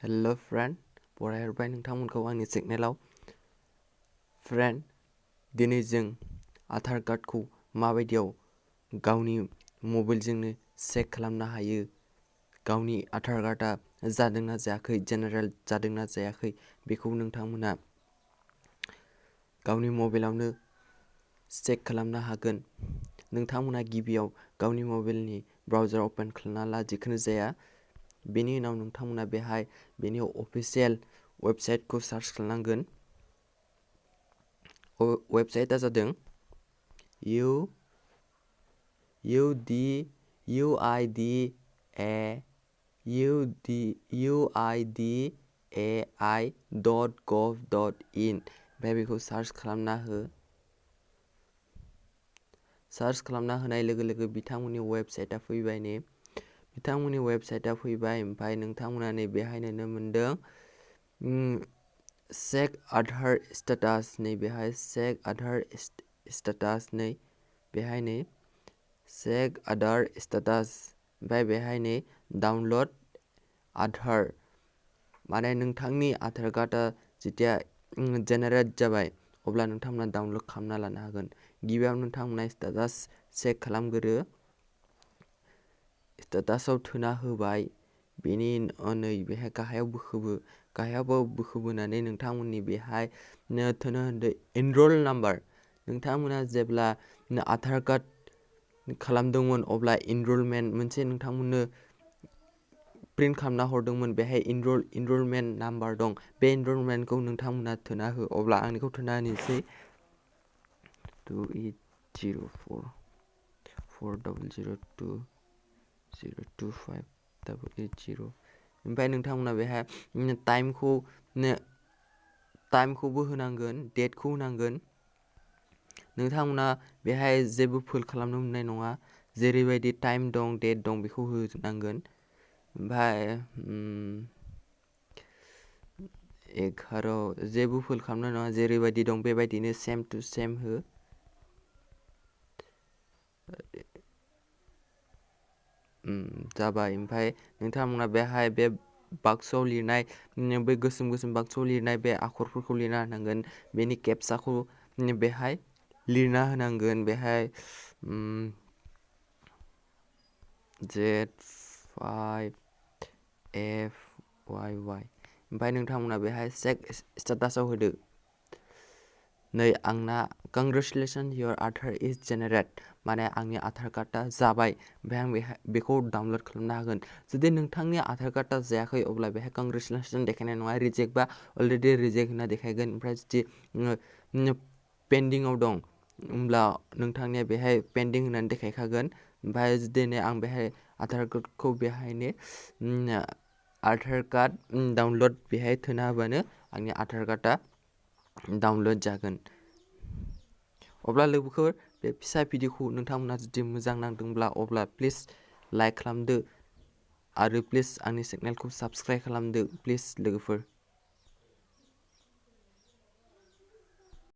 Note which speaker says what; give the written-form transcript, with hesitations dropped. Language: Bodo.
Speaker 1: हेलो फ्रेंड बरायबाय नोंथांमोनखौ आंनि चेनेलाव फ्रेंड दिनै जों आधार कार्डखौ माबायदियाव गावनि मबाइलजोंनो चेक खालामनो हायो गावनि आधार कार्डआ जादोंना जायाखै जेनेरेल जादोंना जायाखै बेखौ नोंथांमोना गावनि मबाइलावनो चेक खालामनो हागोन नोंथांमोना गिबियाव गावनि मबाइलनि ब्राउजार ओपन खालामना ला जिखुनु जाया बेनि उनाव नोंथांमोना बेहाय बेनि अफिशियेल वेबसाइटखौ सार्च खालामनांगोन वेबसाइटआ जादों uidai.gov.in ओमफ्राय बेखौ सार्च खालामना हो सार्च खालामना होनाय लोगो लोगो बिथांमोननि वेबसाइटआ फैबाय ने बिथांमोननि वेबसाइटआ फैबाय ओमफ्राय नोंथांमोना नै बेहाय नुनो मोनदों चेक आधार स्टेटास नै बेहाय चेक आधार स्टेटास नै बेहाय नै चेक आधार स्टेटास ओमफ्राय बेहाय नै डाउनलड आधार माने नोंथांनि आधार कार्डआ जेतिया जेनेरेट जाबाय अब्ला नोंथांमोना डाउनलड खालामना लानो हागोन गिबियाव नोंथांमोना स्टेटास चेक खालामग्रो स्टेटासआव थुना होबाय बेनि नै बेहाय गाहायाव बोखोबोनानै नोंथांमोननि बेहाय थुना होदो एनरल नाम्बार नोंथांमोना जेब्ला आधार कार्ड खालामदोंमोन अब्ला एनरलमेन्ट मोनसे नोंथांमोननो प्रिन्ट खालामना हरदोंमोन बेहाय एनरलमेन्ट नाम्बार दं बे एनरलमेन्टखौ नोंथांमोना थुना हो अब्ला आंनिखौ थुना होनोसै 28040020258880 ओमफ्राय नोंथांमोना बेहाय टाइमखौबो होनांगोन डेटखौ होनांगोन नोंथांमोना बेहाय जेबो फिल खालामनो मोननाय नङा जेरैबायदि टाइम दं डेट दं बेखौ होनांगोन ओमफ्राय 11 जेबो फिल खालामनो नङा जेरैबायदि दं बेबायदिनो सेम टु सेम हो जाबाय ओमफ्राय नोंथांमोना बेहाय बे बाक्सआव लिरनाय बे गोसोम बाक्सआव लिरनाय बे आखरफोरखौ लिरना होनांगोन बेनि केपचाखौ बेहाय लिरना होनांगोन बेहाय Z5FYY ओमफ्राय नोंथांमोना बेहाय चेक स्टेटासआव होदो नै आंना congratulation your Aadhaar is generate माने आंनि आधार कार्डआ जाबाय ओमफ्राय आं बेखौ डाउनलड खालामनो हागोन जुदि नोंथांनि आधार कार्डआ जायाखै अब्ला बेहाय कंग्रेचुलेसन देखायनाय नङा रिजेक्ट बा अलरेडि रिजेक्ट होनना देखायगोन ओमफ्राय जुदि पेन्डिंआव दं होमब्ला नोंथांनिया बेहाय पेन्डिं होननानै देखायखागोन ओमफ्राय जुदि आं बेहाय आधार कार्डखौ बेहायनो आधार कार्ड डाउनलड बेहाय थुना होबानो आंनि आधार कार्डआ डाउनलड जागोन अब्ला लोगोफोर बे फिसा भिडिअखौ नोंथांमोना जुदि मोजां नांदोंब्ला अब्ला प्लिज लाइक खालामदो आरो प्लिज आंनि चेनेलखौ साबस्क्राइब खालामदो प्लिज लोगोफोर